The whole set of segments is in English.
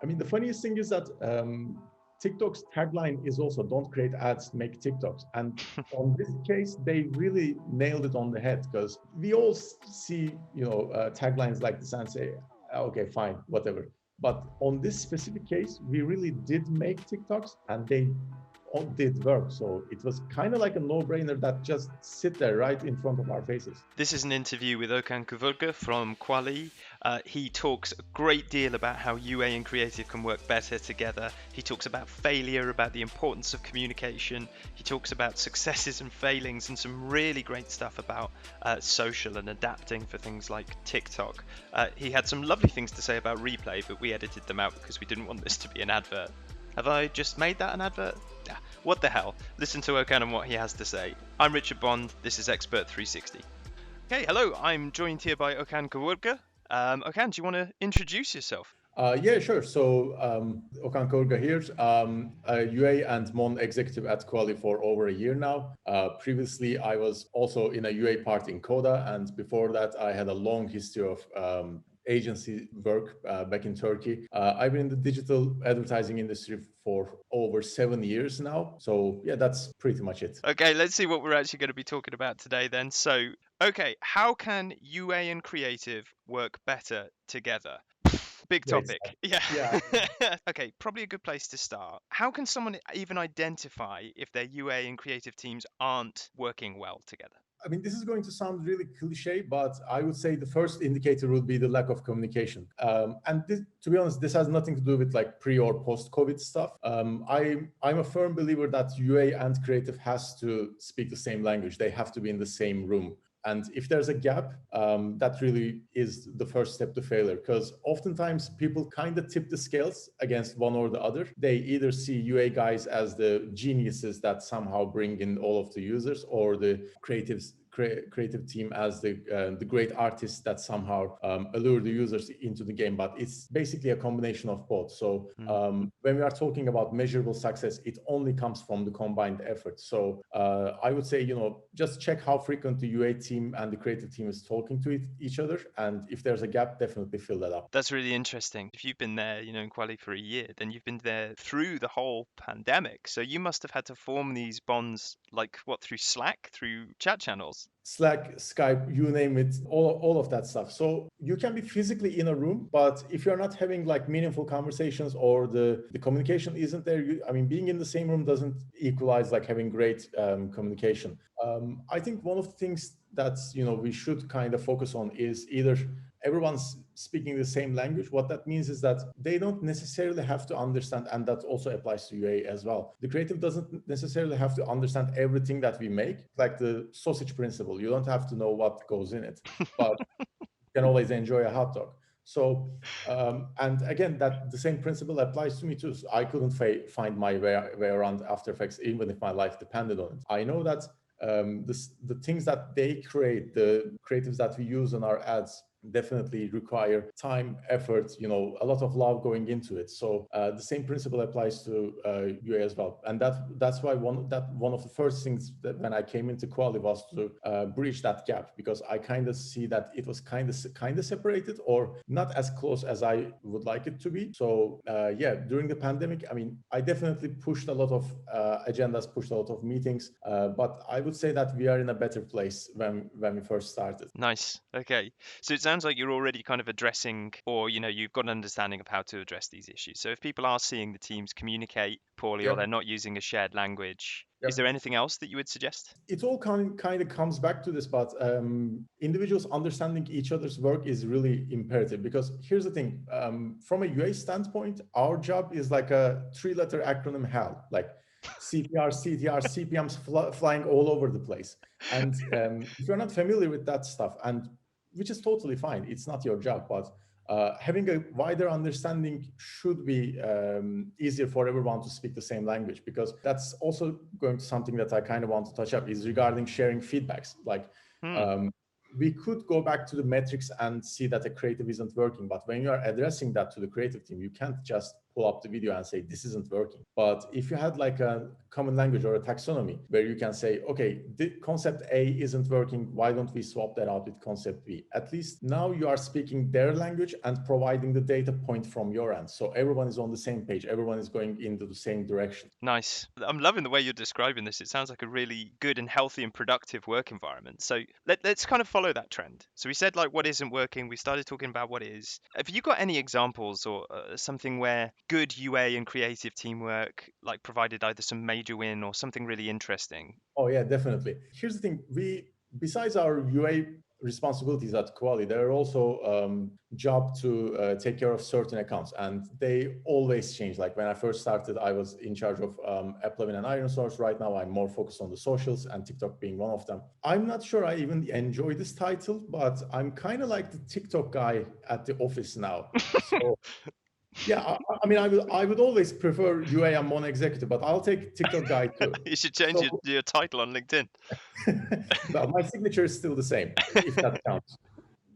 I mean, the funniest thing is that TikTok's tagline is also "Don't create ads, make TikToks." And on this case, they really nailed it on the head because we all see, taglines like this and say, "Okay, fine, whatever." But on this specific case, we really did make TikToks, and they all did work. So it was kind of like a no-brainer that just sit there right in front of our faces. This is an interview with Okan Kavurga from Kwalee. He talks a great deal about how UA and creative can work better together. He talks about failure, about the importance of communication. He talks about successes and failings, and some really great stuff about social and adapting for things like TikTok. He had some lovely things to say about Replay, but we edited them out because we didn't want this to be an advert. Have I just made that an advert? Yeah, what the hell? Listen to Okan and what he has to say. I'm Richard Bond. This is Expert 360. Okay, hello. I'm joined here by Okan Kavurga. Okan, do you want to introduce yourself? Yeah, sure. So, Okan Kavurga here, a UA and Mon executive at Kwalee for over a year now. Previously, I was also in a UA part in Coda, and before that, I had a long history of agency work back in Turkey. I've been in the digital advertising industry for over 7 years now. So, yeah, that's pretty much it. Okay, let's see what we're actually going to be talking about today then. So, okay, how can UA and creative work better together? Big Great topic. stuff. Yeah. Yeah. Okay, probably a good place to start. How can someone even identify if their UA and creative teams aren't working well together? I mean, this is going to sound really cliche, but I would say the first indicator would be the lack of communication. And this, to be honest, this has nothing to do with like pre or post COVID stuff. I'm a firm believer that UA and creative has to speak the same language. They have to be in the same room. And if there's a gap, that really is the first step to failure. Because oftentimes people kind of tip the scales against one or the other. They either see UA guys as the geniuses that somehow bring in all of the users, or the creative team as the great artists that somehow allure the users into the game. But it's basically a combination of both. So when we are talking about measurable success, it only comes from the combined effort. So I would say, just check how frequent the UA team and the creative team is talking to each other, and if there's a gap, definitely fill that up. That's really interesting. If you've been there, in Kwalee for a year, then you've been there through the whole pandemic. So you must have had to form these bonds, like what, through Slack, through chat channels? Slack, Skype, you name it, all of that stuff. So you can be physically in a room, but if you're not having like meaningful conversations, or the communication isn't there, I mean, being in the same room doesn't equalize like having great communication. I think one of the things that's, we should kind of focus on is either everyone's speaking the same language. What that means is that they don't necessarily have to understand, and that also applies to UA as well. The creative doesn't necessarily have to understand everything that we make, like the sausage principle. You don't have to know what goes in it, but you can always enjoy a hot dog. So, and again, that the same principle applies to me too. So I couldn't find my way around After Effects, even if my life depended on it. I know that the things that they create, the creatives that we use on our ads, definitely require time, effort, a lot of love going into it. So the same principle applies to UA as well. And that's why one of the first things that when I came into Kwalee was to bridge that gap, because I kind of see that it was kind of separated, or not as close as I would like it to be. So yeah, during the pandemic, I mean, I definitely pushed a lot of agendas, pushed a lot of meetings, but I would say that we are in a better place when we first started. Nice. Okay. So it sounds like you're already kind of addressing, or you've got an understanding of how to address these issues. So if people are seeing the teams communicate poorly, or Yep. they're not using a shared language, is Yep. there anything else that you would suggest? It all kind of comes back to this, but individuals understanding each other's work is really imperative. Because here's the thing, from a UA standpoint, our job is like a 3-letter acronym hell, like CPR, CTR, CPMs flying all over the place. And if you're not familiar with that stuff, and which is totally fine, it's not your job, but having a wider understanding should be easier for everyone to speak the same language, because that's also going to something that I kind of want to touch up, is regarding sharing feedbacks. Like Hmm. um, we could go back to the metrics and see that a creative isn't working, but when you are addressing that to the creative team, you can't just pull up the video and say, this isn't working. But if you had like a common language or a taxonomy where you can say, okay, the concept A isn't working, why don't we swap that out with concept B? At least now you are speaking their language and providing the data point from your end. So everyone is on the same page, everyone is going into the same direction. Nice. I'm loving the way you're describing this. It sounds like a really good and healthy and productive work environment. So let's kind of follow that trend. So we said like what isn't working. We started talking about what is. Have you got any examples or something where good UA and creative teamwork like provided either some major win or something really interesting? Oh yeah, definitely. Here's the thing: besides our UA responsibilities at Kwalee, there are also job to take care of certain accounts, and they always change. Like when I first started, I was in charge of App11 and Iron Source. Right now, I'm more focused on the socials, and TikTok being one of them. I'm not sure I even enjoy this title, but I'm kind of like the TikTok guy at the office now. So yeah, I mean, I would always prefer UA and Mono Executive, but I'll take TikTok guy too. You should change So, your title on LinkedIn. well, my signature is still the same, if that counts.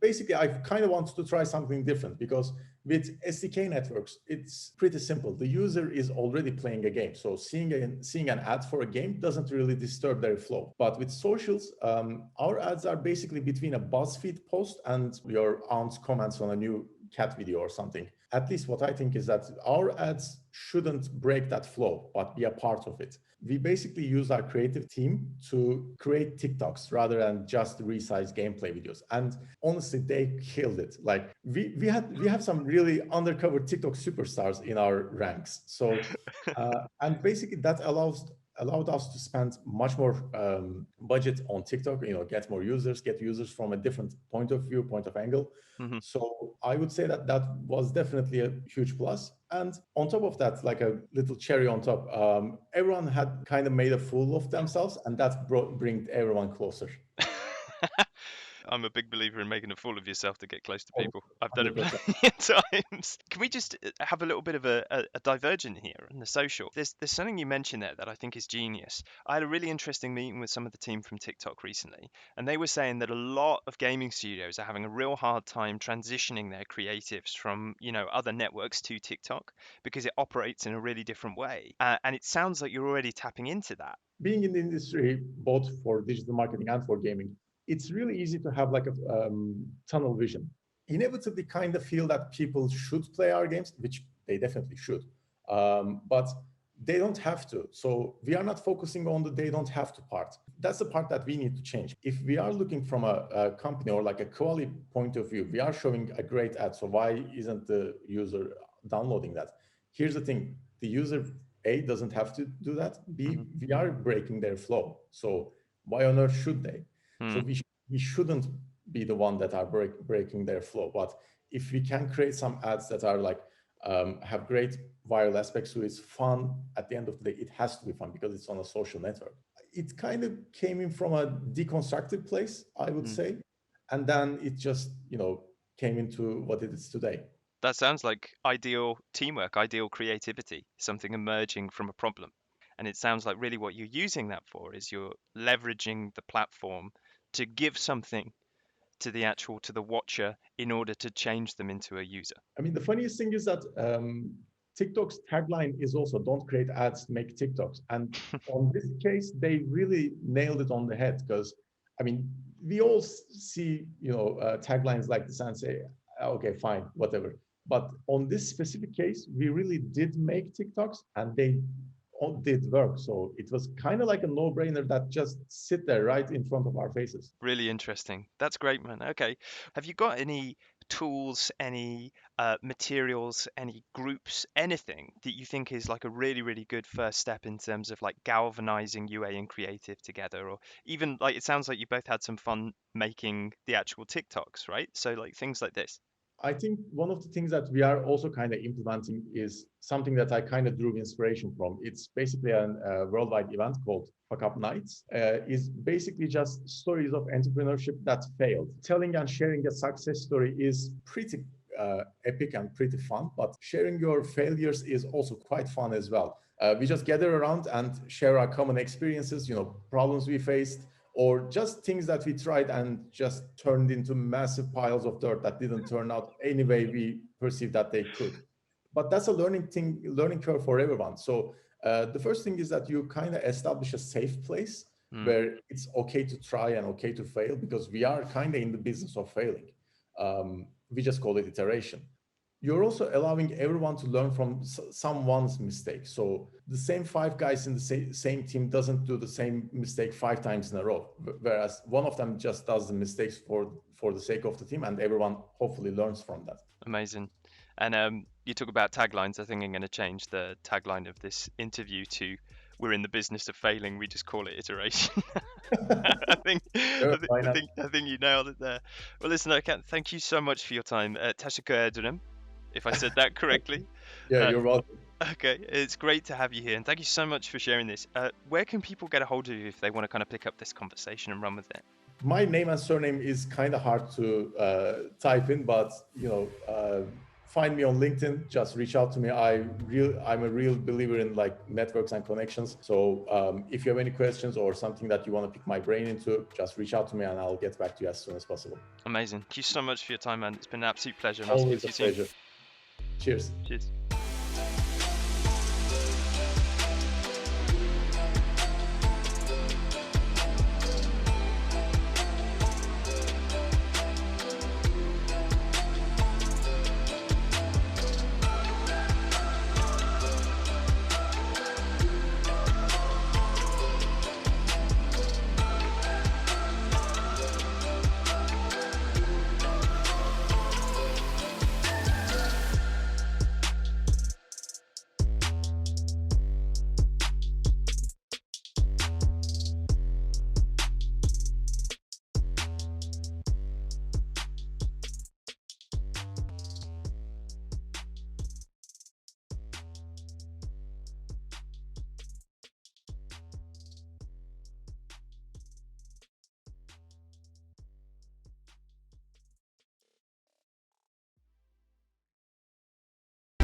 Basically, I kind of wanted to try something different because with SDK networks, it's pretty simple. The user is already playing a game. So seeing an ad for a game doesn't really disturb their flow. But with socials, our ads are basically between a BuzzFeed post and your aunt's comments on a new cat video or something. At least what I think is that our ads shouldn't break that flow, but be a part of it. We basically use our creative team to create TikToks rather than just resize gameplay videos. And honestly, they killed it. Like we have some really undercover TikTok superstars in our ranks. So and basically that allowed us to spend much more budget on TikTok, get more users, get users from a different point of view, point of angle. Mm-hmm. So I would say that was definitely a huge plus. And on top of that, like a little cherry on top, everyone had kind of made a fool of themselves, and that bring everyone closer. I'm a big believer in making a fool of yourself to get close to Oh, people. I've done it 100%. plenty of times. Can we just have a little bit of a divergent here in the social? There's something you mentioned there that I think is genius. I had a really interesting meeting with some of the team from TikTok recently, and they were saying that a lot of gaming studios are having a real hard time transitioning their creatives from, other networks to TikTok because it operates in a really different way. And it sounds like you're already tapping into that. Being in the industry, both for digital marketing and for gaming, it's really easy to have like a tunnel vision. Inevitably, kind of feel that people should play our games, which they definitely should, but they don't have to. So we are not focusing on the they don't have to part. That's the part that we need to change. If we are looking from a company or like a quality point of view, we are showing a great ad. So why isn't the user downloading that? Here's the thing: the user A doesn't have to do that. B, we are breaking their flow. So why on earth should they? So we shouldn't be the one that are breaking their flow. But if we can create some ads that are like have great viral aspects to it, it's fun. At the end of the day, it has to be fun because it's on a social network. It kind of came in from a deconstructed place, I would say, and then it just came into what it is today. That sounds like ideal teamwork, ideal creativity, something emerging from a problem. And it sounds like really what you're using that for is you're leveraging the platform to give something to the watcher in order to change them into a user. I mean, the funniest thing is that TikTok's tagline is also "Don't create ads, make TikToks." And on this case, they really nailed it on the head because, I mean, we all see taglines like this and say, "Okay, fine, whatever." But on this specific case, we really did make TikToks, and they all did work. So it was kind of like a no-brainer that just sit there right in front of our faces. Really interesting. That's great, man. Okay. Have you got any tools, any materials, any groups, anything that you think is like a really, really good first step in terms of like galvanizing UA and creative together? Or even like it sounds like you both had some fun making the actual TikToks, right? So like things like this. I think one of the things that we are also kind of implementing is something that I kind of drew inspiration from. It's basically a worldwide event called Fuck Up Nights. Is basically just stories of entrepreneurship that failed. Telling and sharing a success story is pretty epic and pretty fun, but sharing your failures is also quite fun as well. We just gather around and share our common experiences, problems we faced, or just things that we tried and just turned into massive piles of dirt that didn't turn out any way we perceived that they could. But that's a learning curve for everyone. So the first thing is that you kind of establish a safe place where it's okay to try and okay to fail, because we are kind of in the business of failing. We just call it iteration. You're also allowing everyone to learn from someone's mistake. So the same five guys in the same team doesn't do the same mistake 5 times in a row, whereas one of them just does the mistakes for the sake of the team, and everyone hopefully learns from that. Amazing. And you talk about taglines. I think I'm going to change the tagline of this interview to "We're in the business of failing. We just call it iteration." I think, Sure, I think, why I not? think, I think you nailed it there. Well, listen, Okan, thank you so much for your time. Teşekkür ederim, if I said that correctly. Yeah, Uh, you're welcome. okay, it's great to have you here, and thank you so much for sharing this. Where can people get a hold of you if they want to kind of pick up this conversation and run with it? My name and surname is kind of hard to type in, but find me on LinkedIn. Just reach out to me. I'm a real believer in like networks and connections. So if you have any questions or something that you want to pick my brain into, just reach out to me and I'll get back to you as soon as possible. Amazing. Thank you so much for your time, man. It's been an absolute pleasure, and I'll speak Always to a you soon. pleasure. Cheers. Cheers.